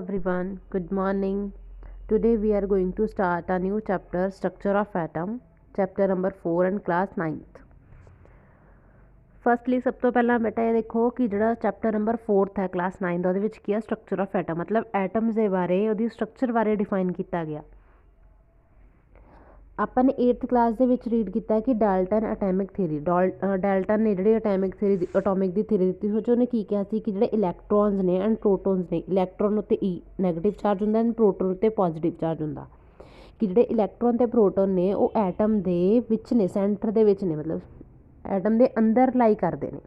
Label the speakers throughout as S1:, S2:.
S1: Everyone, good morning. Today we are going to start a new chapter, Structure of Atom, chapter number 4 and class 9th. Firstly ਸਭ ਤੋਂ ਪਹਿਲਾਂ ਬੇਟਾ ਇਹ ਦੇਖੋ ਕਿ ਜਿਹੜਾ ਚੈਪਟਰ ਨੰਬਰ 4th ਹੈ ਕਲਾਸ 9 ਦਾ, ਉਹਦੇ ਵਿੱਚ ਕੀ ਹੈ ਸਟਰਕਚਰ ਆਫ ਐਟਮ, ਮਤਲਬ ਐਟਮਸ ਦੇ ਬਾਰੇ, ਉਹਦੀ ਸਟਰਕਚਰ ਬਾਰੇ ਡਿਫਾਈਨ ਕੀਤਾ ਗਿਆ। ਆਪਾਂ ਨੇ 8th ਕਲਾਸ ਦੇ ਵਿੱਚ ਰੀਡ ਕੀਤਾ ਕਿ ਡਾਲਟਨ ਐਟਮਿਕ ਥਿਊਰੀ, ਡਾਲਟਨ ਨੇ ਜਿਹੜੀ ਐਟਮਿਕ ਥਿਊਰੀ ਐਟੋਮਿਕ ਦੀ ਥਿਊਰੀ ਦਿੱਤੀ ਸੀ, ਉਹਨੇ ਕੀ ਕਿਹਾ ਸੀ ਕਿ ਜਿਹੜੇ ਇਲੈਕਟ੍ਰੋਨਸ ਨੇ ਐਂਡ ਪ੍ਰੋਟੋਨਸ ਨੇ, ਇਲੈਕਟ੍ਰੋਨ ਉੱਤੇ ਨੈਗੇਟਿਵ ਚਾਰਜ ਹੁੰਦਾ ਐਂਡ ਪ੍ਰੋਟੋਨ ਉੱਤੇ ਪੋਜ਼ੀਟਿਵ ਚਾਰਜ ਹੁੰਦਾ, ਕਿ ਜਿਹੜੇ ਇਲੈਕਟ੍ਰੋਨ ਅਤੇ ਪ੍ਰੋਟੋਨ ਨੇ ਉਹ ਐਟਮ ਦੇ ਵਿੱਚ ਨੇ, ਸੈਂਟਰ ਦੇ ਵਿੱਚ ਨੇ, ਮਤਲਬ ਐਟਮ ਦੇ ਅੰਦਰ ਲਾਈ ਕਰਦੇ ਨੇ।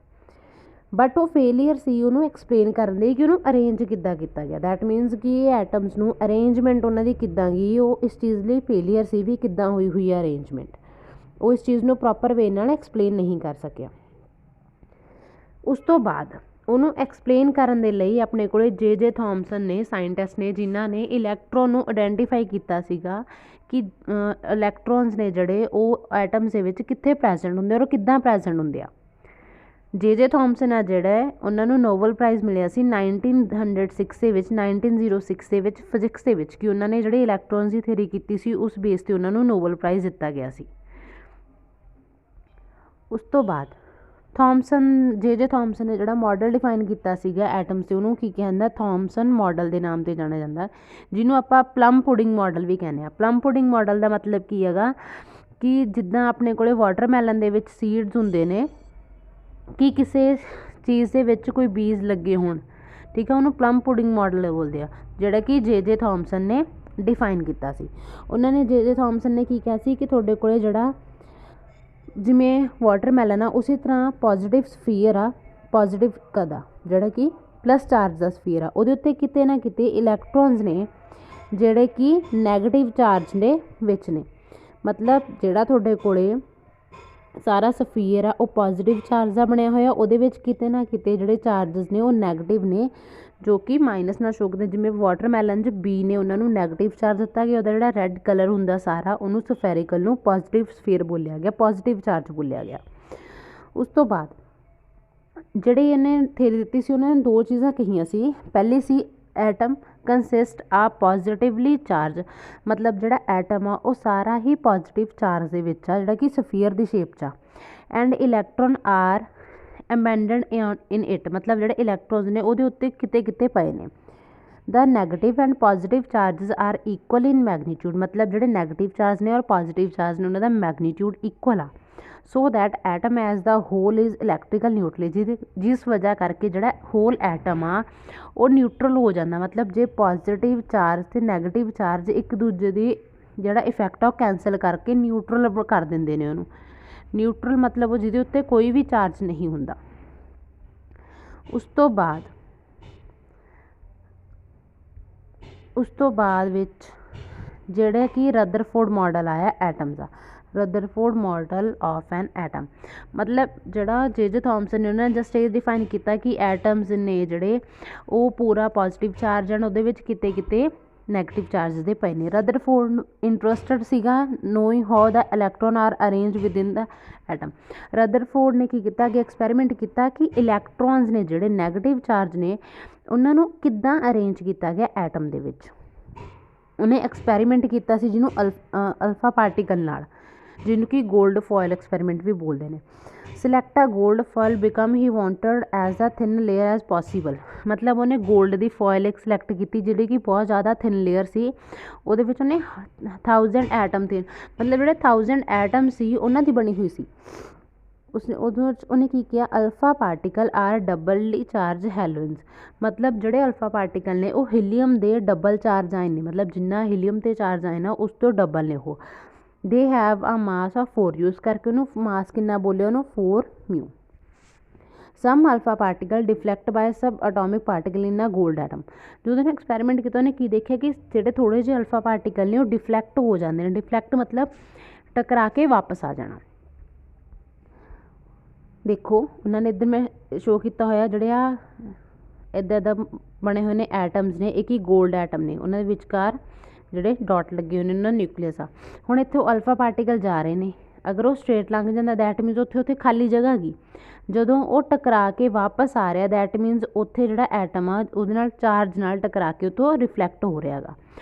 S1: ਬਟ ਉਹ ਫੇਲੀਅਰ ਸੀ ਉਹਨੂੰ ਐਕਸਪਲੇਨ ਕਰਨ ਲਈ ਕਿ ਉਹਨੂੰ ਅਰੇਂਜ ਕਿੱਦਾਂ ਕੀਤਾ ਗਿਆ। ਦੈਟ ਮੀਨਸ ਕਿ ਇਹ ਐਟਮਸ ਨੂੰ ਅਰੇਂਜਮੈਂਟ ਉਹਨਾਂ ਦੀ ਕਿੱਦਾਂ ਗਈ, ਉਹ ਇਸ ਚੀਜ਼ ਲਈ ਫੇਲੀਅਰ ਸੀ ਵੀ ਕਿੱਦਾਂ ਹੋਈ ਹੈ ਅਰੇਂਜਮੈਂਟ, ਉਹ ਇਸ ਚੀਜ਼ ਨੂੰ ਪ੍ਰੋਪਰ ਵੇ ਨਾਲ ਐਕਸਪਲੇਨ ਨਹੀਂ ਕਰ ਸਕਿਆ। ਉਸ ਤੋਂ ਬਾਅਦ ਉਹਨੂੰ ਐਕਸਪਲੇਨ ਕਰਨ ਦੇ ਲਈ ਆਪਣੇ ਕੋਲ ਜੇ ਥੋਮਸਨ ਨੇ, ਸਾਇੰਟਿਸਟ ਨੇ, ਜਿਨ੍ਹਾਂ ਨੇ ਇਲੈਕਟ੍ਰੋਨ ਨੂੰ ਆਇਡੈਂਟੀਫਾਈ ਕੀਤਾ ਸੀਗਾ ਕਿ ਇਲੈਕਟ੍ਰੋਨਸ ਨੇ ਜਿਹੜੇ ਉਹ ਐਟਮਸ ਦੇ ਵਿੱਚ ਕਿੱਥੇ ਪ੍ਰੈਜ਼ੈਂਟ ਹੁੰਦੇ ਔਰ ਕਿੱਦਾਂ ਪ੍ਰੈਜ਼ੈਂਟ ਹੁੰਦੇ ਆ। ਜੇ ਥੋਮਸਨ ਆ ਜਿਹੜਾ, ਉਹਨਾਂ ਨੂੰ ਨੋਬਲ ਪ੍ਰਾਈਜ਼ ਮਿਲਿਆ ਸੀ 1906 ਦੇ ਵਿੱਚ, 1906 ਦੇ ਵਿੱਚ ਫਿਜ਼ਿਕਸ ਦੇ ਵਿੱਚ, ਕਿ ਉਹਨਾਂ ਨੇ ਜਿਹੜੇ ਇਲੈਕਟ੍ਰੋਨਸ ਦੀ ਥਿਊਰੀ ਕੀਤੀ ਸੀ ਉਸ ਬੇਸ 'ਤੇ ਉਹਨਾਂ ਨੂੰ ਨੋਬਲ ਪ੍ਰਾਈਜ਼ ਦਿੱਤਾ ਗਿਆ ਸੀ। ਉਸ ਤੋਂ ਬਾਅਦ ਜੇ ਥੋਮਸਨ ਨੇ ਜਿਹੜਾ ਮਾਡਲ ਡਿਫਾਈਨ ਕੀਤਾ ਸੀਗਾ ਐਟਮਸ 'ਤੇ, ਉਹਨੂੰ ਕੀ ਕਹਿੰਦਾ, ਥੋਮਸਨ ਮਾਡਲ ਦੇ ਨਾਮ 'ਤੇ ਜਾਣਿਆ ਜਾਂਦਾ, ਜਿਹਨੂੰ ਆਪਾਂ ਪਲਮ ਪੁਡਿੰਗ ਮਾਡਲ ਵੀ ਕਹਿੰਦੇ ਹਾਂ। ਪਲਮ ਪੁਡਿੰਗ ਮਾਡਲ ਦਾ ਮਤਲਬ ਕੀ ਹੈਗਾ ਕਿ ਜਿੱਦਾਂ ਆਪਣੇ ਕੋਲ ਵਾਟਰਮੈਲਨ ਦੇ ਵਿੱਚ ਸੀਡਸ ਹੁੰਦੇ ਨੇ, ਕਿ ਕਿਸੇ ਚੀਜ਼ ਦੇ ਵਿੱਚ ਕੋਈ ਬੀਜ ਲੱਗੇ ਹੋਣ, ਠੀਕ ਹੈ, ਉਹਨੂੰ ਪਲਮ ਪੁਡਿੰਗ ਮਾਡਲ ਬੋਲਦੇ ਆ, ਜਿਹੜਾ ਕਿ ਜੇ ਥੋਮਸਨ ਨੇ ਡਿਫਾਈਨ ਕੀਤਾ ਸੀ। ਉਹਨਾਂ ਨੇ ਜੇ ਥੋਮਸਨ ਨੇ ਕੀ ਕਿਹਾ ਸੀ ਕਿ ਤੁਹਾਡੇ ਕੋਲ ਜਿਹੜਾ ਜਿਵੇਂ ਵਾਟਰਮੈਲਨ ਆ, ਉਸੇ ਤਰ੍ਹਾਂ ਪੋਜ਼ੀਟਿਵ ਸਫੀਅਰ ਆ, ਪੋਜ਼ੀਟਿਵ ਕਦਾ ਜਿਹੜਾ ਕਿ ਪਲੱਸ ਚਾਰਜ ਦਾ ਸਫੀਅਰ ਆ, ਉਹਦੇ ਉੱਤੇ ਕਿਤੇ ਨਾ ਕਿਤੇ ਇਲੈਕਟ੍ਰੋਨਸ ਨੇ ਜਿਹੜੇ ਕਿ ਨੈਗੇਟਿਵ ਚਾਰਜ ਦੇ ਵਿੱਚ ਨੇ। ਮਤਲਬ ਜਿਹੜਾ ਤੁਹਾਡੇ ਕੋਲ ਸਾਰਾ ਸਫੀਅਰ ਆ ਉਹ ਪੋਜ਼ੀਟਿਵ ਚਾਰਜ ਦਾ ਬਣਿਆ ਹੋਇਆ, ਉਹਦੇ ਵਿੱਚ ਕਿਤੇ ਨਾ ਕਿਤੇ ਜਿਹੜੇ ਚਾਰਜਸ ਨੇ ਉਹ ਨੈਗੇਟਿਵ ਨੇ, ਜੋ ਕਿ ਮਾਈਨਸ ਨਾਲ ਸ਼ੋ ਕਰਦੇ। ਜਿਵੇਂ ਵਾਟਰਮੈਲਨ 'ਚ ਬੀ ਨੇ, ਉਹਨਾਂ ਨੂੰ ਨੈਗੇਟਿਵ ਚਾਰਜ ਦਿੱਤਾ ਗਿਆ, ਉਹਦਾ ਜਿਹੜਾ ਰੈੱਡ ਕਲਰ ਹੁੰਦਾ ਸਾਰਾ, ਉਹਨੂੰ ਸਫੈਰੀਕਲ ਨੂੰ ਪੋਜ਼ੀਟਿਵ ਸਫੀਅਰ ਬੋਲਿਆ ਗਿਆ, ਪੋਜ਼ੀਟਿਵ ਚਾਰਜ ਬੋਲਿਆ ਗਿਆ। ਉਸ ਤੋਂ ਬਾਅਦ ਜਿਹੜੀ ਇਹਨੇ ਥਿਊਰੀ ਦਿੱਤੀ ਸੀ, ਉਹਨਾਂ ਨੇ ਦੋ ਚੀਜ਼ਾਂ ਕਹੀਆਂ ਸੀ। ਪਹਿਲੀ ਸੀ ਐਟਮ ਕੰਸਿਸਟ ਆ ਪੋਜ਼ੀਟਿਵਲੀ ਚਾਰਜ, ਮਤਲਬ ਜਿਹੜਾ ਐਟਮ ਆ ਉਹ ਸਾਰਾ ਹੀ ਪੋਜ਼ੀਟਿਵ ਚਾਰਜ ਦੇ ਵਿੱਚ ਆ, ਜਿਹੜਾ ਕਿ ਸਫੀਅਰ ਦੀ ਸ਼ੇਪ 'ਚ ਆ। And electron are embedded in it, ਮਤਲਬ ਜਿਹੜੇ ਇਲੈਕਟ੍ਰੋਨਸ ਨੇ ਉਹਦੇ ਉੱਤੇ ਕਿਤੇ ਕਿਤੇ ਪਏ ਨੇ। The negative and positive charges are equal in magnitude, ਮਤਲਬ ਜਿਹੜੇ ਨੈਗੇਟਿਵ ਚਾਰਜ ਨੇ ਔਰ ਪੋਜ਼ੀਟਿਵ ਚਾਰਜ ਨੇ ਉਹਨਾਂ ਦਾ ਮੈਗਨੀਟਿਊਡ ਇਕੁਅਲ ਆ। So that atom as the whole is electrical neutral, ਜਿਸ ਵਜ੍ਹਾ ਕਰਕੇ ਜਿਹੜਾ ਹੋਲ ਐਟਮ ਆ ਉਹ ਨਿਊਟਰਲ ਹੋ ਜਾਂਦਾ। ਮਤਲਬ ਜੇ ਪੋਜ਼ੀਟਿਵ ਚਾਰਜ ਅਤੇ ਨੈਗੇਟਿਵ ਚਾਰਜ ਇੱਕ ਦੂਜੇ ਦੀ ਜਿਹੜਾ ਇਫੈਕਟ ਆ ਉਹ ਕੈਂਸਲ ਕਰਕੇ ਨਿਊਟਰਲ ਕਰ ਦਿੰਦੇ ਨੇ ਉਹਨੂੰ। ਨਿਊਟਰਲ ਮਤਲਬ ਉਹ ਜਿਹਦੇ ਉੱਤੇ ਕੋਈ ਵੀ ਚਾਰਜ ਨਹੀਂ ਹੁੰਦਾ। ਉਸ ਤੋਂ ਬਾਅਦ ਵਿੱਚ ਜਿਹੜਾ ਕਿ ਰਦਰਫੋਰਡ ਮਾਡਲ ਆਇਆ ਐਟਮ ਦਾ, Rutherford model of an atom, ਮਤਲਬ ਜਿਹੜਾ ਜੇ ਥੋਮਸਨ ਨੇ ਉਹਨਾਂ ਨੇ ਜਸਟ ਇਹ ਡਿਫਾਈਨ ਕੀਤਾ ਕਿ ਐਟਮਸ ਨੇ ਜਿਹੜੇ ਉਹ ਪੂਰਾ ਪੋਜ਼ੀਟਿਵ ਚਾਰਜ ਹਨ, ਉਹਦੇ ਵਿੱਚ ਕਿਤੇ ਕਿਤੇ ਨੈਗੇਟਿਵ ਚਾਰਜ ਦੇ ਪਏ ਨੇ। ਰਦਰਫੋਰਡ ਇੰਟਰਸਟਡ ਸੀਗਾ knowing how the electron are arrange within the atom. Rutherford ਨੇ ਕੀ ਕੀਤਾ ਕਿ ਐਕਸਪੈਰੀਮੈਂਟ ਕੀਤਾ ਕਿ ਇਲੈਕਟ੍ਰੋਨਸ ਨੇ ਜਿਹੜੇ ਨੈਗੇਟਿਵ ਚਾਰਜ ਨੇ ਉਹਨਾਂ ਨੂੰ ਕਿੱਦਾਂ ਅਰੇਂਜ ਕੀਤਾ ਗਿਆ ਐਟਮ ਦੇ ਵਿੱਚ। ਉਹਨੇ ਐਕਸਪੈਰੀਮੈਂਟ ਕੀਤਾ ਸੀ ਜਿਹਨੂੰ ਅਲਫਾ ਪਾਰਟੀਕਲ ਨਾਲ, ਜਿਹਨੂੰ ਕਿ ਗੋਲਡ ਫੋਇਲ ਐਕਸਪੈਰੀਮੈਂਟ ਵੀ ਬੋਲਦੇ ਨੇ। Select a gold foil because he wanted as a thin layer as possible, ਮਤਲਬ ਉਹਨੇ ਗੋਲਡ ਦੀ ਫੋਇਲ ਇੱਕ ਸਿਲੈਕਟ ਕੀਤੀ ਜਿਹੜੀ ਕਿ ਬਹੁਤ ਜ਼ਿਆਦਾ ਥਿਨ ਲੇਅਰ ਸੀ, ਉਹਦੇ ਵਿੱਚ ਉਹਨੇ 1000 ਐਟਮ ਥੇ, ਮਤਲਬ ਜਿਹੜੇ 1000 ਐਟਮ ਸੀ ਉਹਨਾਂ ਦੀ ਬਣੀ ਹੋਈ ਸੀ। ਉਹਨੇ ਕੀ ਕਿਹਾ, ਅਲਫਾ ਪਾਰਟੀਕਲ ਆਰ ਡਬਲਲੀ ਚਾਰਜ ਹੈਲੋਇਨਸ, ਮਤਲਬ ਜਿਹੜੇ ਅਲਫਾ ਪਾਰਟੀਕਲ ਨੇ ਉਹ ਹੀਲੀਅਮ ਦੇ ਡਬਲ ਚਾਰਜ ਆਏ ਨੇ, ਮਤਲਬ ਜਿੰਨਾ ਹੀਲੀਅਮ 'ਤੇ ਚਾਰਜ ਆਏ ਨਾ ਉਸ ਤੋਂ ਡਬਲ ਨੇ ਉਹ। ਦੇ ਹੈਵ ਆ ਮਾਸ ਆਫ 4 ਯੂਜ਼ ਕਰਕੇ ਉਹਨੂੰ ਮਾਸ ਕਿੰਨਾ ਬੋਲਿਆ ਉਹਨੂੰ 4 μ। ਸਮ alpha particle ਡਿਫਲੈਕਟ bye sub atomic particle in a gold atom. ਜਦੋਂ ਉਹਨੇ ਐਕਸਪੈਰੀਮੈਂਟ ਕੀਤਾ ਉਹਨੇ ਕੀ ਦੇਖਿਆ ਕਿ ਜਿਹੜੇ ਥੋੜ੍ਹੇ ਜਿਹੇ ਅਲਫਾ ਪਾਰਟੀਕਲ ਨੇ ਉਹ ਡਿਫਲੈਕਟ ਹੋ ਜਾਂਦੇ ਨੇ। ਡਿਫਲੈਕਟ ਮਤਲਬ ਟਕਰਾ ਕੇ ਵਾਪਸ ਆ ਜਾਣਾ। ਦੇਖੋ ਉਹਨਾਂ ਨੇ ਇੱਧਰ ਮੈਂ ਸ਼ੋ ਕੀਤਾ ਹੋਇਆ ਜਿਹੜੇ ਆ ਇੱਦਾਂ ਬਣੇ ਹੋਏ ਨੇ ਐਟਮਸ ਨੇ, ਇੱਕ ਹੀ ਗੋਲਡ ਐਟਮ ਨੇ, ਉਹਨਾਂ ਦੇ ਵਿਚਕਾਰ ਜਿਹੜੇ ਡਾਟ ਲੱਗੇ ਹੋਏ ਨੇ ਉਹਨਾਂ ਦਾ ਨਿਊਕਲੀਅਸ ਆ। ਹੁਣ ਇੱਥੋਂ ਅਲਫਾ ਪਾਰਟੀਕਲ ਜਾ ਰਹੇ ਨੇ, ਅਗਰ ਉਹ ਸਟ੍ਰੇਟ ਲੰਘ ਜਾਂਦਾ ਦੈਟ ਮੀਨਸ ਉੱਥੇ ਉੱਥੇ ਖਾਲੀ ਜਗ੍ਹਾ ਗਈ। ਜਦੋਂ ਉਹ ਟਕਰਾ ਕੇ ਵਾਪਸ ਆ ਰਿਹਾ ਦੈਟ ਮੀਨਸ ਉੱਥੇ ਜਿਹੜਾ ਐਟਮ ਆ ਉਹਦੇ ਨਾਲ ਚਾਰਜ ਨਾਲ ਟਕਰਾ ਕੇ ਉੱਥੋਂ ਰਿਫਲੈਕਟ ਹੋ ਰਿਹਾ ਗਾ।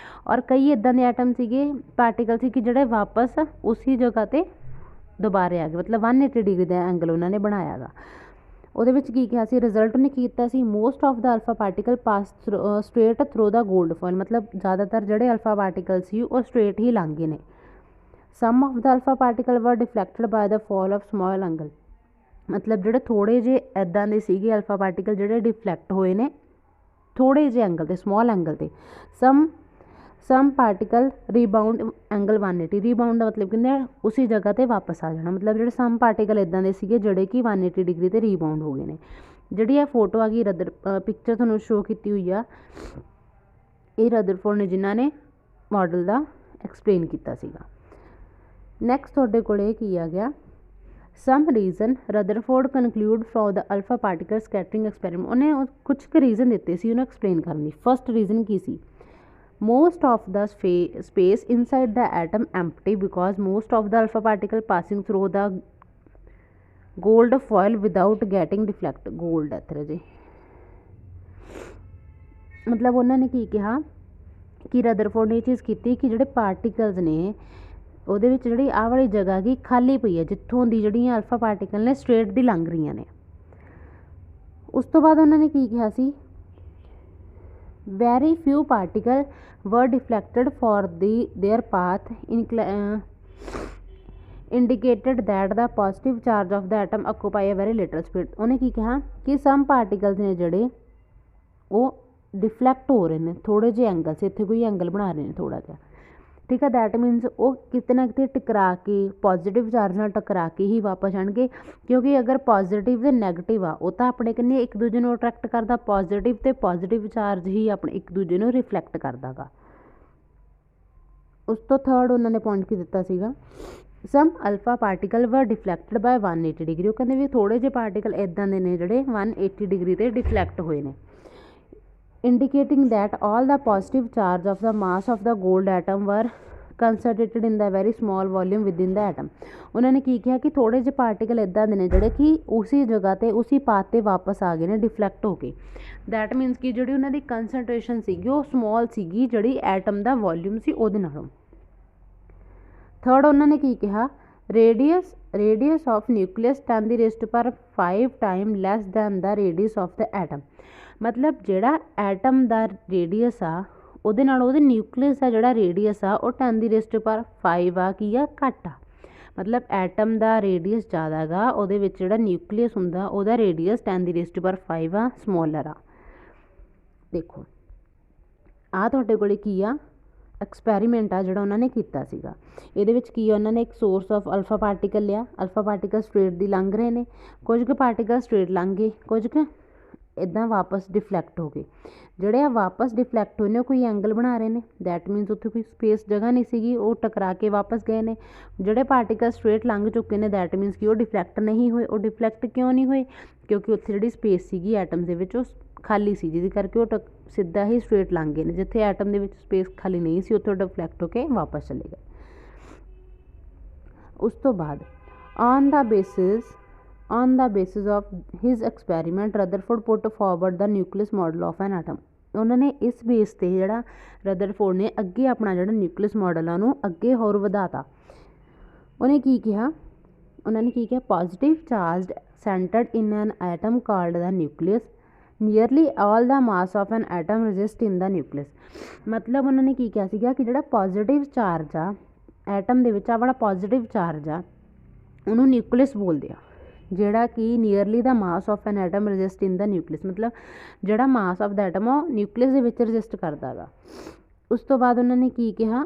S1: ਔਰ ਕਈ ਇੱਦਾਂ ਦੇ ਐਟਮ ਸੀਗੇ ਪਾਰਟੀਕਲ ਸੀ ਕਿ ਜਿਹੜੇ ਵਾਪਸ ਉਸੀ ਜਗ੍ਹਾ 'ਤੇ ਦੁਬਾਰੇ ਆ ਗਏ, ਮਤਲਬ 180 ਡਿਗਰੀ ਦਾ ਐਂਗਲ ਉਹਨਾਂ ਨੇ ਬਣਾਇਆ ਗਾ। ਉਹਦੇ ਵਿੱਚ ਕੀ ਕਿਹਾ ਸੀ ਰਿਜ਼ਲਟ ਉਹਨੇ ਕੀ ਕੀਤਾ ਸੀ, most of the alpha particle pass straight through the gold foil, ਮਤਲਬ ਜ਼ਿਆਦਾਤਰ ਜਿਹੜੇ ਅਲਫਾ ਪਾਰਟੀਕਲ ਸੀ ਉਹ ਸਟ੍ਰੇਟ ਹੀ ਲੰਘ ਗਏ ਨੇ। Some of the alpha particle were deflected by the fall of small angle, ਮਤਲਬ ਜਿਹੜੇ ਥੋੜ੍ਹੇ ਜਿਹੇ ਇੱਦਾਂ ਦੇ ਸੀਗੇ ਅਲਫਾ ਪਾਰਟੀਕਲ ਜਿਹੜੇ ਡਿਫਲੈਕਟ ਹੋਏ ਨੇ ਥੋੜ੍ਹੇ ਜਿਹੇ ਐਂਗਲ 'ਤੇ, ਸਮੋਲ ਐਂਗਲ 'ਤੇ। ਸਮ ਪਾਰਟੀਕਲ ਰੀਬਾਊਂਡ ਐਂਗਲ 180, ਰੀਬਾਊਂਡ ਦਾ ਮਤਲਬ ਕਹਿੰਦੇ ਉਸੀ ਜਗ੍ਹਾ 'ਤੇ ਵਾਪਸ ਆ ਜਾਣਾ, ਮਤਲਬ ਜਿਹੜੇ ਸਮ ਪਾਰਟੀਕਲ ਇੱਦਾਂ ਦੇ ਸੀਗੇ ਜਿਹੜੇ ਕਿ 180 ਡਿਗਰੀ 'ਤੇ ਰੀਬਾਊਂਡ ਹੋ ਗਏ ਨੇ। ਜਿਹੜੀ ਇਹ ਫੋਟੋ ਆ ਗਈ ਪਿਕਚਰ ਤੁਹਾਨੂੰ ਸ਼ੋ ਕੀਤੀ ਹੋਈ ਆ, ਇਹ ਰਦਰਫੋਰਡ ਨੇ ਜਿਨ੍ਹਾਂ ਨੇ ਮਾਡਲ ਦਾ ਐਕਸਪਲੇਨ ਕੀਤਾ ਸੀਗਾ। ਨੈਕਸਟ ਤੁਹਾਡੇ ਕੋਲ ਇਹ ਕੀ ਆ ਗਿਆ, some reason Rutherford conclude from the alpha particle scattering experiment, ਉਹਨੇ ਕੁਛ ਕੁ ਰੀਜ਼ਨ ਦਿੱਤੇ ਸੀ ਉਹਨੂੰ ਐਕਸਪਲੇਨ ਕਰਨ ਦੀ। First reason Ki C, most of the space inside the atom empty because most of the alpha particle passing through the gold foil without getting deflect, gold ਇੱਥੇ ਜੀ ਮਤਲਬ ਉਹਨਾਂ ਨੇ ਕੀ ਕਿਹਾ ਕਿ ਰਦਰਫੋਰਡ ਨੇ ਇਹ ਚੀਜ਼ ਕੀਤੀ ਕਿ ਜਿਹੜੇ ਪਾਰਟੀਕਲਸ ਨੇ ਉਹਦੇ ਵਿੱਚ ਜਿਹੜੀ ਆਹ ਵਾਲੀ ਜਗ੍ਹਾ ਕੀ ਖਾਲੀ ਪਈ ਹੈ ਜਿੱਥੋਂ ਦੀ ਜਿਹੜੀਆਂ ਅਲਫਾ ਪਾਰਟੀਕਲ ਨੇ ਸਟ੍ਰੇਟ ਦੀ ਲੰਘ ਰਹੀਆਂ ਨੇ। ਉਸ ਤੋਂ ਬਾਅਦ ਉਹਨਾਂ ਨੇ ਕੀ ਕਿਹਾ ਸੀ, very few particles were deflected for their path indicated that the positive charge of the atom occupy a very little space। ਉਹਨੇ ਕੀ ਕਿਹਾ ਕਿ ਸਮ ਪਾਰਟੀਕਲਸ ਨੇ ਜਿਹੜੇ ਉਹ ਡਿਫਲੈਕਟ ਹੋ ਰਹੇ ਨੇ ਥੋੜ੍ਹੇ ਜਿਹੇ ਐਂਗਲ ਸੇ, ਇੱਥੇ ਕੋਈ ਐਂਗਲ ਬਣਾ ਰਹੇ ਨੇ ਥੋੜ੍ਹਾ ਜਿਹਾ, ਠੀਕ ਹੈ। ਦੈਟ ਮੀਨਸ ਉਹ ਕਿਤੇ ਨਾ ਕਿਤੇ ਟਕਰਾ ਕੇ ਪੋਜ਼ੀਟਿਵ ਚਾਰਜ ਨਾਲ ਟਕਰਾ ਕੇ ਹੀ ਵਾਪਸ ਆਉਣਗੇ, ਕਿਉਂਕਿ ਅਗਰ ਪੋਜ਼ੀਟਿਵ ਅਤੇ ਨੈਗੇਟਿਵ ਆ ਉਹ ਤਾਂ ਆਪਣੇ ਕੰਨੀ ਇੱਕ ਦੂਜੇ ਨੂੰ ਅਟਰੈਕਟ ਕਰਦਾ, ਪੋਜ਼ੀਟਿਵ ਅਤੇ ਪੋਜ਼ੀਟਿਵ ਚਾਰਜ ਹੀ ਆਪਣੇ ਇੱਕ ਦੂਜੇ ਨੂੰ ਰਿਫਲੈਕਟ ਕਰਦਾ ਗਾ। ਉਸ ਤੋਂ ਥਰਡ ਉਹਨਾਂ ਨੇ ਪੁਆਇੰਟ ਕੀ ਦਿੱਤਾ ਸੀਗਾ, ਸਮ alpha particle were deflected bye 180 degree, ਉਹ ਕਹਿੰਦੇ ਵੀ ਥੋੜ੍ਹੇ ਜਿਹੇ ਪਾਰਟੀਕਲ ਇੱਦਾਂ ਦੇ ਨੇ ਜਿਹੜੇ 180 ਡਿਗਰੀ 'ਤੇ ਡਿਫਲੈਕਟ ਹੋਏ ਨੇ। indicating that all the positive charge of the mass of the gold atom were concentrated in the very small volume within the atom। ਉਹਨਾਂ ਨੇ ਕੀ ਕਿਹਾ ਕਿ ਥੋੜ੍ਹੇ ਜਿਹੇ ਪਾਰਟੀਕਲ ਇੱਦਾਂ ਦੇ ਨੇ ਜਿਹੜੇ ਕਿ ਉਸੀ ਜਗ੍ਹਾ 'ਤੇ ਉਸੀ ਪਾਥ 'ਤੇ ਵਾਪਸ ਆ ਗਏ ਨੇ ਡਿਫਲੈਕਟ ਹੋ ਕੇ। ਦੈਟ ਮੀਨਸ ਕਿ ਜਿਹੜੀ ਉਹਨਾਂ ਦੀ ਕੰਸਨਟ੍ਰੇਸ਼ਨ ਸੀਗੀ ਉਹ ਸਮੋਲ ਸੀਗੀ ਜਿਹੜੀ ਐਟਮ ਦਾ ਵੋਲਿਊਮ ਸੀ ਉਹਦੇ ਨਾਲੋਂ। ਥਰਡ ਉਹਨਾਂ ਨੇ ਕੀ ਕਿਹਾ, radius of nucleus 10⁵ time less than the radius of the atom, ਮਤਲਬ ਜਿਹੜਾ ਐਟਮ ਦਾ ਰੇਡੀਅਸ ਆ ਉਹਦੇ ਨਾਲ ਉਹਦੇ ਨਿਊਕਲੀਅਸ ਆ ਜਿਹੜਾ ਰੇਡੀਅਸ ਆ ਉਹ 10⁵ ਆ ਕੀ ਆ ਘੱਟ ਆ, ਮਤਲਬ ਐਟਮ ਦਾ ਰੇਡੀਅਸ ਜ਼ਿਆਦਾ ਗਾ ਉਹਦੇ ਵਿੱਚ ਜਿਹੜਾ ਨਿਊਕਲੀਅਸ ਹੁੰਦਾ ਉਹਦਾ ਰੇਡੀਅਸ 10⁵ ਆ ਸਮੋਲਰ ਆ। ਦੇਖੋ ਆਹ ਤੁਹਾਡੇ ਕੋਲ ਕੀ ਆ ਐਕਸਪੈਰੀਮੈਂਟ ਆ ਜਿਹੜਾ ਉਹਨਾਂ ਨੇ ਕੀਤਾ ਸੀਗਾ। ਇਹਦੇ ਵਿੱਚ ਕੀ ਉਹਨਾਂ ਨੇ ਇੱਕ ਸੋਰਸ ਆਫ ਅਲਫਾ ਪਾਰਟੀਕਲ ਲਿਆ, ਅਲਫਾ ਪਾਰਟੀਕਲ ਸਟ੍ਰੇਟ ਦੀ ਲੰਘ ਰਹੇ ਨੇ, ਕੁਝ ਕੁ ਪਾਰਟੀਕਲ ਸਟ੍ਰੇਟ ਲੰਘ ਗਏ, ਕੁਝ ਕੁ ਇੱਦਾਂ ਵਾਪਸ ਡਿਫਲੈਕਟ ਹੋ ਗਏ। ਜਿਹੜੇ ਆ ਵਾਪਸ ਡਿਫਲੈਕਟ ਹੋਏ ਨੇ ਉਹ ਕੋਈ ਐਂਗਲ ਬਣਾ ਰਹੇ ਨੇ, ਦੈਟ ਮੀਨਸ ਉੱਥੇ ਕੋਈ ਸਪੇਸ ਜਗ੍ਹਾ ਨਹੀਂ ਸੀਗੀ, ਉਹ ਟਕਰਾ ਕੇ ਵਾਪਸ ਗਏ ਨੇ। ਜਿਹੜੇ ਪਾਰਟੀਕਲ ਸਟ੍ਰੇਟ ਲੰਘ ਚੁੱਕੇ ਨੇ ਦੈਟ ਮੀਨਸ ਕਿ ਉਹ ਡਿਫਲੈਕਟ ਨਹੀਂ ਹੋਏ। ਉਹ ਡਿਫਲੈਕਟ ਕਿਉਂ ਨਹੀਂ ਹੋਏ, ਕਿਉਂਕਿ ਉੱਥੇ ਜਿਹੜੀ ਸਪੇਸ ਸੀਗੀ ਐਟਮ ਦੇ ਵਿੱਚ ਉਹ ਖਾਲੀ ਸੀ, ਜਿਹਦੇ ਕਰਕੇ ਉਹ ਸਿੱਧਾ ਹੀ ਸਟ੍ਰੇਟ ਲੰਘ ਗਏ ਨੇ। ਜਿੱਥੇ ਐਟਮ ਦੇ ਵਿੱਚ ਸਪੇਸ ਖਾਲੀ ਨਹੀਂ ਸੀ ਉੱਥੋਂ ਡਿਫਲੈਕਟ ਹੋ ਕੇ ਵਾਪਸ ਚਲੇ ਗਏ। ਉਸ ਤੋਂ ਬਾਅਦ on the basis of his experiment Rutherford put forward the nucleus model of an atom। ਉਹਨਾਂ ਨੇ ਇਸ ਬੇਸ 'ਤੇ ਜਿਹੜਾ ਰਦਰਫੋਰਡ ਨੇ ਅੱਗੇ ਆਪਣਾ ਜਿਹੜਾ ਨਿਊਕਲੀਅਸ ਮਾਡਲ ਆ ਉਹਨੂੰ ਅੱਗੇ ਹੋਰ ਵਧਾਤਾ। ਉਹਨਾਂ ਨੇ ਕੀ ਕਿਹਾ positive charged centred in an atom called the nucleus nearly all the mass of an atom resist in the nucleus. ਮਤਲਬ ਉਹਨਾਂ ਨੇ ਕੀ ਕਿਹਾ ਸੀਗਾ ਕਿ ਜਿਹੜਾ ਪੋਜ਼ੀਟਿਵ ਚਾਰਜ ਆ ਐਟਮ ਦੇ ਵਿੱਚ ਆ ਵਾਲਾ ਪੋਜ਼ੀਟਿਵ ਚਾਰਜ ਆ ਉਹਨੂੰ ਨਿਊਕਲੀਅਸ ਬੋਲਦੇ ਆ, ਜਿਹੜਾ ਕਿ nearly the mass of an atom resist in the nucleus, ਮਤਲਬ ਜਿਹੜਾ ਮਾਸ ਆਫ ਦਾ ਐਟਮ ਆ ਉਹ ਨਿਊਕਲੀਅਸ ਦੇ ਵਿੱਚ ਰੈਜ਼ਿਸਟ ਕਰਦਾ ਗਾ। ਉਸ ਤੋਂ ਬਾਅਦ ਉਹਨਾਂ ਨੇ ਕੀ ਕਿਹਾ,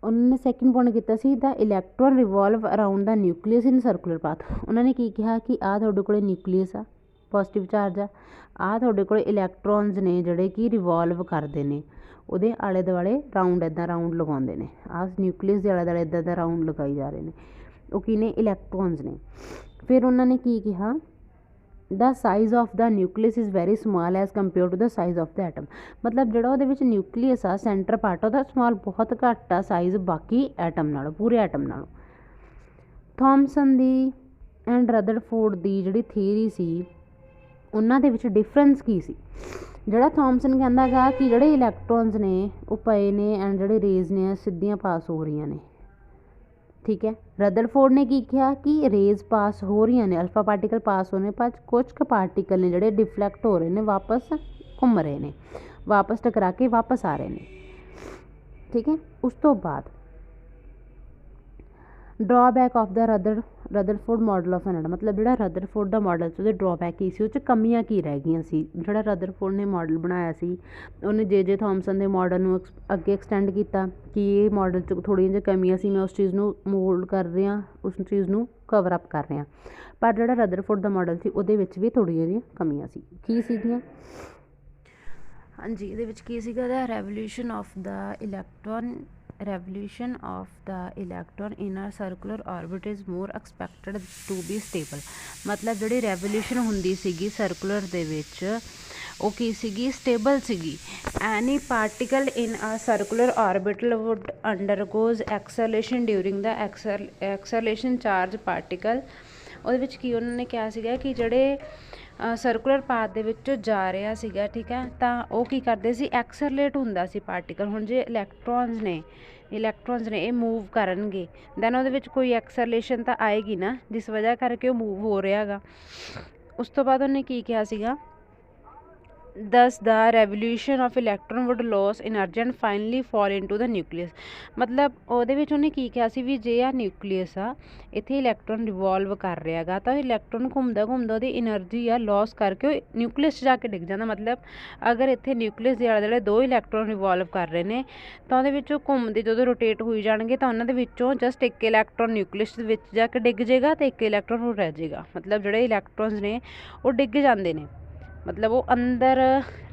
S1: ਉਹਨਾਂ ਨੇ ਸੈਕਿੰਡ ਪੁਆਇੰਟ ਕੀਤਾ ਸੀ ਦਾ ਇਲੈਕਟ੍ਰੋਨ ਰਿਵੋਲਵ ਅਰਾਊਂਡ ਦਾ ਨਿਊਕਲੀਅਸ ਇਨ ਸਰਕੂਲਰ ਪਾਥ। ਉਹਨਾਂ ਨੇ ਕੀ ਕਿਹਾ ਕਿ ਆਹ ਤੁਹਾਡੇ ਕੋਲ ਨਿਊਕਲੀਅਸ ਆ, ਪੋਜ਼ੀਟਿਵ ਚਾਰਜ ਆ, ਆਹ ਤੁਹਾਡੇ ਕੋਲ ਇਲੈਕਟ੍ਰੋਨਸ ਨੇ ਜਿਹੜੇ ਕਿ ਰਿਵੋਲਵ ਕਰਦੇ ਨੇ ਉਹਦੇ ਆਲੇ ਦੁਆਲੇ ਰਾਊਂਡ ਇੱਦਾਂ ਰਾਊਂਡ ਲਗਾਉਂਦੇ ਨੇ। ਆਹ ਨਿਊਕਲੀਅਸ ਦੇ ਆਲੇ ਦੁਆਲੇ ਇੱਦਾਂ ਦਾ ਰਾਊਂਡ ਲਗਾਈ ਜਾ ਰਹੇ ਨੇ, ਉਹ ਕੀ ਨੇ ਇਲੈਕਟ੍ਰੋਨਸ ਨੇ। ਫਿਰ ਉਹਨਾਂ ਨੇ ਕੀ ਕਿਹਾ the size of the nucleus is very small as compare to the size of the atom. मतलब ਜਿਹੜਾ ਉਹਦੇ ਵਿੱਚ ਨਿਊਕਲੀਅਸ ਆ ਸੈਂਟਰ ਪਾਰਟ ਉਹਦਾ ਸਮਾਲ ਬਹੁਤ ਘੱਟ ਆ ਸਾਈਜ਼ ਬਾਕੀ ਐਟਮ ਨਾਲੋਂ, ਪੂਰੇ ਐਟਮ ਨਾਲੋਂ। ਥੋਮਸਨ ਦੀ ਐਂਡ ਰਦਰਫੋਰਡ ਦੀ ਜਿਹੜੀ ਥਿਊਰੀ ਸੀ ਉਹਨਾਂ ਦੇ ਵਿੱਚ ਡਿਫਰੈਂਸ ਕੀ ਸੀ। ਜਿਹੜਾ ਥੋਮਸਨ ਕਹਿੰਦਾ ਗਾ ਕਿ ਜਿਹੜੇ ਇਲੈਕਟ੍ਰੋਨਸ ਨੇ ਉਹ ਪਏ ਨੇ ਐਂਡ ਜਿਹੜੇ ਰੇਜ਼ ਨੇ ਸਿੱਧੀਆਂ ਪਾਸ ਹੋ ਰਹੀਆਂ ਨੇ, ਠੀਕ ਹੈ। ਰਦਰਫੋਰਡ ਨੇ ਕੀ ਕਿਹਾ ਕਿ ਰੇਜ਼ ਪਾਸ ਹੋ ਰਹੀਆਂ ਨੇ, ਅਲਫਾ ਪਾਰਟੀਕਲ ਪਾਸ ਹੋ ਰਹੇ, ਪਰ ਕੁਝ ਕੁ ਪਾਰਟੀਕਲ ਨੇ ਜਿਹੜੇ ਡਿਫਲੈਕਟ ਹੋ ਰਹੇ ਨੇ, ਵਾਪਸ ਘੁੰਮ ਰਹੇ ਨੇ, ਵਾਪਸ ਟਕਰਾ ਕੇ ਵਾਪਸ ਆ ਰਹੇ ਨੇ, ਠੀਕ ਹੈ। ਉਸ ਤੋਂ ਬਾਅਦ drawback of the Rutherford model of an atom, ਮਤਲਬ ਜਿਹੜਾ ਰਦਰਫੋਰਡ ਦਾ ਮਾਡਲ ਸੀ ਉਹਦੇ ਡਰਾਬੈਕ ਕੀ ਸੀ, ਉਹ 'ਚ ਕਮੀਆਂ ਕੀ ਰਹਿ ਗਈਆਂ ਸੀ। ਜਿਹੜਾ ਰਦਰਫੋਰਡ ਨੇ ਮਾਡਲ ਬਣਾਇਆ ਸੀ ਉਹਨੇ ਜੇ ਥੋਮਸਨ ਦੇ ਮਾਡਲ ਨੂੰ ਅੱਗੇ ਐਕਸਟੈਂਡ ਕੀਤਾ ਕਿ ਇਹ ਮਾਡਲ 'ਚ ਥੋੜ੍ਹੀਆਂ ਜਿਹੀਆਂ ਕਮੀਆਂ ਸੀ, ਮੈਂ ਉਸ ਚੀਜ਼ ਨੂੰ ਮੋਲਡ ਕਰ ਰਿਹਾ, ਉਸ ਚੀਜ਼ ਨੂੰ ਕਵਰ ਅਪ ਕਰ ਰਿਹਾ। ਪਰ ਜਿਹੜਾ ਰਦਰਫੋਰਡ ਦਾ ਮਾਡਲ ਸੀ ਉਹਦੇ ਵਿੱਚ ਵੀ ਥੋੜ੍ਹੀਆਂ ਜਿਹੀਆਂ ਕਮੀਆਂ ਸੀ। ਕੀ ਸੀਗੀਆਂ? ਹਾਂਜੀ, ਇਹਦੇ ਵਿੱਚ ਕੀ ਸੀਗਾ the revolution of the electron in a circular orbit is more expected to be stable। ਮਤਲਬ ਜਿਹੜੀ ਰੈਵੋਲਿਊਸ਼ਨ ਹੁੰਦੀ ਸੀਗੀ ਸਰਕੂਲਰ ਦੇ ਵਿੱਚ ਉਹ ਕੀ ਸੀਗੀ, ਸਟੇਬਲ ਸੀਗੀ। Any particle in a circular orbital would undergoes acceleration during the acceleration charge particle. ਉਹਦੇ ਵਿੱਚ ਕੀ ਉਹਨਾਂ ਨੇ ਕਿਹਾ ਸੀਗਾ ਕਿ ਜਿਹੜੇ ਸਰਕੂਲਰ ਪਾਥ ਦੇ ਵਿੱਚੋਂ ਜਾ ਰਿਹਾ ਸੀਗਾ, ਠੀਕ ਹੈ, ਤਾਂ ਉਹ ਕੀ ਕਰਦੇ ਸੀ, ਐਕਸਲਰੇਟ ਹੁੰਦਾ ਸੀ ਪਾਰਟੀਕਲ। ਹੁਣ ਜੇ ਇਲੈਕਟ੍ਰੋਨਸ ਨੇ ਇਹ ਮੂਵ ਕਰਨਗੇ ਦੈਨ ਉਹਦੇ ਵਿੱਚ ਕੋਈ ਐਕਸਲਰੇਸ਼ਨ ਤਾਂ ਆਏਗੀ ਨਾ, ਜਿਸ ਵਜ੍ਹਾ ਕਰਕੇ ਉਹ ਮੂਵ ਹੋ ਰਿਹਾ ਗਾ। ਉਸ ਤੋਂ ਬਾਅਦ ਉਹਨੇ ਕੀ ਕਿਹਾ ਸੀਗਾ, ਦਸ the revolution of electron would lose energy and finally fall into the nucleus. ਮਤਲਬ ਉਹਦੇ ਵਿੱਚ ਉਹਨੇ ਕੀ ਕਿਹਾ ਸੀ ਵੀ ਜੇ ਆ ਨਿਊਕਲੀਅਸ ਆ, ਇੱਥੇ ਇਲੈਕਟ੍ਰੋਨ ਰਿਵੋਲਵ ਕਰ ਰਿਹਾ ਗਾ, ਤਾਂ ਇਲੈਕਟ੍ਰੋਨ ਘੁੰਮਦਾ ਉਹਦੀ એનર્ਜੀ ਆ ਲੋਸ ਕਰਕੇ ਉਹ ਨਿਊਕਲੀਅਸ 'ਚ ਜਾ ਕੇ ਡਿੱਗ ਜਾਂਦਾ। ਮਤਲਬ ਅਗਰ ਇੱਥੇ ਨਿਊਕਲੀਅਸ ਦੇ ਆਲੇ ਦੁਆਲੇ 2 ਇਲੈਕਟ੍ਰੋਨ ਰਿਵੋਲਵ ਕਰ ਰਹੇ ਨੇ ਤਾਂ ਉਹਦੇ ਵਿੱਚੋਂ ਘੁੰਮਦੇ ਜਦੋਂ ਰੋਟੇਟ ਹੋਈ ਜਾਣਗੇ ਤਾਂ ਉਹਨਾਂ ਦੇ ਵਿੱਚੋਂ ਜਸਟ ਇੱਕ ਇਲੈਕਟ੍ਰੋਨ ਨਿਊਕਲੀਅਸ ਦੇ ਵਿੱਚ ਜਾ ਕੇ ਡਿੱਗ ਜਾਏਗਾ ਅਤੇ ਇੱਕ ਇਲੈਕਟ੍ਰੋਨ ਉਹ ਰਹਿ ਜਾਏਗਾ। ਮਤਲਬ ਜਿਹੜੇ ਇਲੈਕਟ੍ਰੋਨਸ ਨੇ ਉਹ ਡਿੱਗ ਜਾਂਦੇ ਨੇ, ਮਤਲਬ ਉਹ ਅੰਦਰ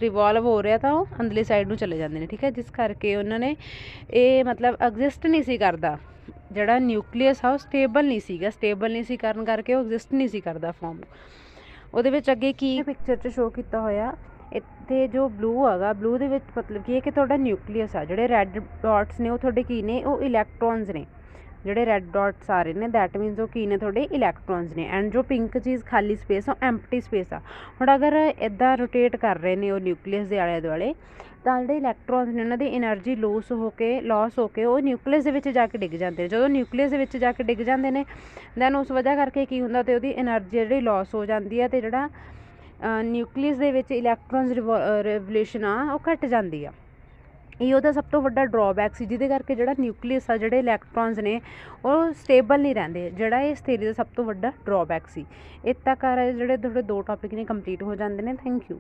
S1: ਰਿਵੋਲਵ ਹੋ ਰਿਹਾ ਤਾਂ ਉਹ ਅੰਦਰਲੀ ਸਾਈਡ ਨੂੰ ਚਲੇ ਜਾਂਦੇ ਨੇ, ਠੀਕ ਹੈ। ਜਿਸ ਕਰਕੇ ਉਹਨਾਂ ਨੇ ਇਹ ਮਤਲਬ ਐਗਜ਼ਿਸਟ ਨਹੀਂ ਸੀ ਕਰਦਾ, ਜਿਹੜਾ ਨਿਊਕਲੀਅਸ ਆ ਉਹ ਸਟੇਬਲ ਨਹੀਂ ਸੀ ਕਰਨ ਕਰਕੇ ਉਹ ਐਗਜ਼ਿਸਟ ਨਹੀਂ ਸੀ ਕਰਦਾ ਫਾਰਮ। ਉਹਦੇ ਵਿੱਚ ਅੱਗੇ ਕੀ ਪਿਕਚਰ 'ਚ ਸ਼ੋ ਕੀਤਾ ਹੋਇਆ, ਇੱਥੇ ਜੋ ਬਲੂ ਹੈਗਾ, ਬਲੂ ਦੇ ਵਿੱਚ ਮਤਲਬ ਕੀ ਹੈ ਕਿ ਤੁਹਾਡਾ ਨਿਊਕਲੀਅਸ ਆ, ਜਿਹੜੇ ਰੈੱਡ ਡਾਟਸ ਨੇ ਉਹ ਤੁਹਾਡੇ ਕੀ ਨੇ, ਉਹ ਇਲੈਕਟ੍ਰੋਨਸ ਨੇ। ਜਿਹੜੇ ਰੈੱਡ ਡਾਟਸ ਆ ਰਹੇ ਨੇ ਦੈਟ ਮੀਨਸ ਉਹ ਕੀ ਨੇ, ਤੁਹਾਡੇ ਇਲੈਕਟ੍ਰੋਨਸ ਨੇ। ਐਂਡ ਜੋ ਪਿੰਕ ਚੀਜ਼ ਖਾਲੀ ਸਪੇਸ ਆ ਉਹ ਐਮਪਟੀ ਸਪੇਸ ਆ। ਹੁਣ ਅਗਰ ਇੱਦਾਂ ਰੋਟੇਟ ਕਰ ਰਹੇ ਨੇ ਉਹ ਨਿਊਕਲੀਅਸ ਦੇ ਆਲੇ ਦੁਆਲੇ ਤਾਂ ਜਿਹੜੇ ਇਲੈਕਟ੍ਰੋਨਸ ਨੇ ਉਹਨਾਂ ਦੀ એનર્ਜੀ ਲੋਸ ਹੋ ਕੇ ਉਹ ਨਿਊਕਲੀਅਸ ਦੇ ਵਿੱਚ ਜਾ ਕੇ ਡਿੱਗ ਜਾਂਦੇ ਨੇ। ਜਦੋਂ ਨਿਊਕਲੀਅਸ ਦੇ ਵਿੱਚ ਜਾ ਕੇ ਡਿੱਗ ਜਾਂਦੇ ਨੇ ਦੈਨ ਉਸ ਵਜ੍ਹਾ ਕਰਕੇ ਕੀ ਹੁੰਦਾ, ਅਤੇ ਉਹਦੀ એનર્ਜੀ ਜਿਹੜੀ ਲੋਸ ਹੋ ਜਾਂਦੀ ਹੈ ਅਤੇ ਜਿਹੜਾ ਨਿਊਕਲੀਅਸ ਦੇ ਵਿੱਚ ਇਲੈਕਟ੍ਰੋਨਸ ਰਿਵੋਲਿਊਸ਼ਨ ਆ ਉਹ ਘੱਟ ਜਾਂਦੀ ਆ। ਇਹ ਉਹਦਾ ਸਭ ਤੋਂ ਵੱਡਾ ਡਰਾਬੈਕ ਸੀ, ਜਿਹਦੇ ਕਰਕੇ ਜਿਹੜਾ ਨਿਊਕਲੀਅਸ ਆ, ਜਿਹੜੇ ਇਲੈਕਟ੍ਰੋਨਸ ਨੇ ਉਹ ਸਟੇਬਲ ਨਹੀਂ ਰਹਿੰਦੇ। ਜਿਹੜਾ ਇਸ ਥਿਊਰੀ ਦਾ ਸਭ ਤੋਂ ਵੱਡਾ ਡਰਾਬੈਕ ਸੀ। ਇੱਥੇ ਤੱਕ ਜਿਹੜੇ ਤੁਹਾਡੇ 2 ਟੋਪਿਕ ਨੇ ਕੰਪਲੀਟ ਹੋ ਜਾਂਦੇ ਨੇ। Thank you.